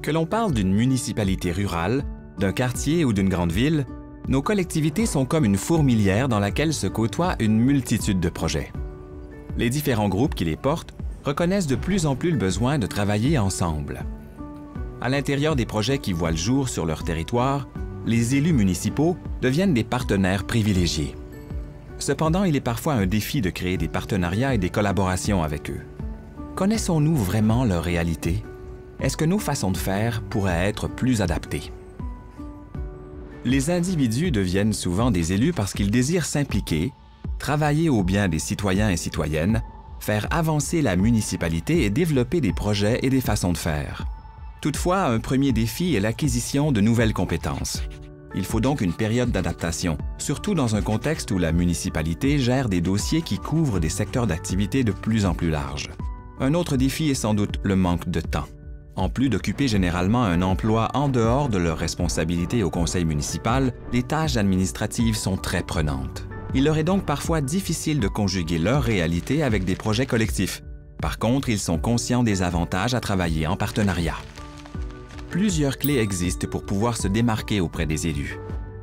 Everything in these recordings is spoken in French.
Que l'on parle d'une municipalité rurale, d'un quartier ou d'une grande ville, nos collectivités sont comme une fourmilière dans laquelle se côtoient une multitude de projets. Les différents groupes qui les portent reconnaissent de plus en plus le besoin de travailler ensemble. À l'intérieur des projets qui voient le jour sur leur territoire, les élus municipaux deviennent des partenaires privilégiés. Cependant, il est parfois un défi de créer des partenariats et des collaborations avec eux. Connaissons-nous vraiment leur réalité? Est-ce que nos façons de faire pourraient être plus adaptées? Les individus deviennent souvent des élus parce qu'ils désirent s'impliquer, travailler au bien des citoyens et citoyennes, faire avancer la municipalité et développer des projets et des façons de faire. Toutefois, un premier défi est l'acquisition de nouvelles compétences. Il faut donc une période d'adaptation, surtout dans un contexte où la municipalité gère des dossiers qui couvrent des secteurs d'activité de plus en plus larges. Un autre défi est sans doute le manque de temps. En plus d'occuper généralement un emploi en dehors de leurs responsabilités au conseil municipal, les tâches administratives sont très prenantes. Il leur est donc parfois difficile de conjuguer leur réalité avec des projets collectifs. Par contre, ils sont conscients des avantages à travailler en partenariat. Plusieurs clés existent pour pouvoir se démarquer auprès des élus.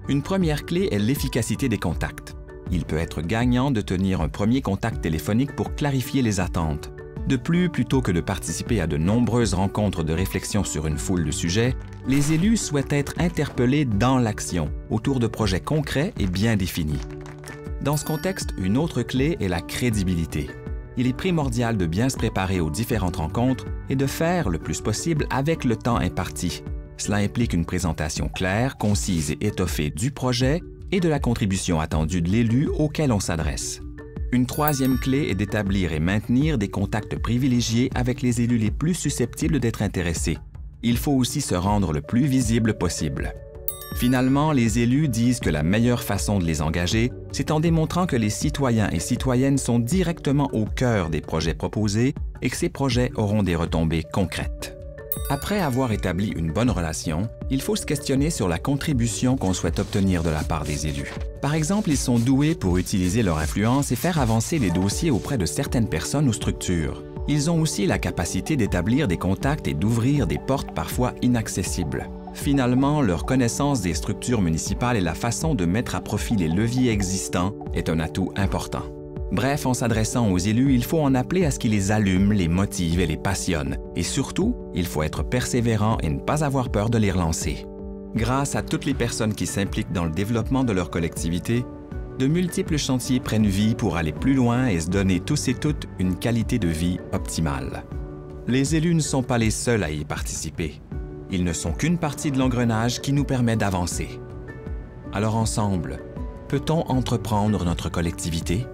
Une première clé est l'efficacité des contacts. Il peut être gagnant de tenir un premier contact téléphonique pour clarifier les attentes. De plus, plutôt que de participer à de nombreuses rencontres de réflexion sur une foule de sujets, les élus souhaitent être interpellés dans l'action, autour de projets concrets et bien définis. Dans ce contexte, une autre clé est la crédibilité. Il est primordial de bien se préparer aux différentes rencontres et de faire le plus possible avec le temps imparti. Cela implique une présentation claire, concise et étoffée du projet et de la contribution attendue de l'élu auquel on s'adresse. Une troisième clé est d'établir et maintenir des contacts privilégiés avec les élus les plus susceptibles d'être intéressés. Il faut aussi se rendre le plus visible possible. Finalement, les élus disent que la meilleure façon de les engager, c'est en démontrant que les citoyens et citoyennes sont directement au cœur des projets proposés et que ces projets auront des retombées concrètes. Après avoir établi une bonne relation, il faut se questionner sur la contribution qu'on souhaite obtenir de la part des élus. Par exemple, ils sont doués pour utiliser leur influence et faire avancer les dossiers auprès de certaines personnes ou structures. Ils ont aussi la capacité d'établir des contacts et d'ouvrir des portes parfois inaccessibles. Finalement, leur connaissance des structures municipales et la façon de mettre à profit les leviers existants est un atout important. Bref, en s'adressant aux élus, il faut en appeler à ce qui les allume, les motive et les passionne. Et surtout, il faut être persévérant et ne pas avoir peur de les relancer. Grâce à toutes les personnes qui s'impliquent dans le développement de leur collectivité, de multiples chantiers prennent vie pour aller plus loin et se donner tous et toutes une qualité de vie optimale. Les élus ne sont pas les seuls à y participer. Ils ne sont qu'une partie de l'engrenage qui nous permet d'avancer. Alors ensemble, peut-on entreprendre notre collectivité?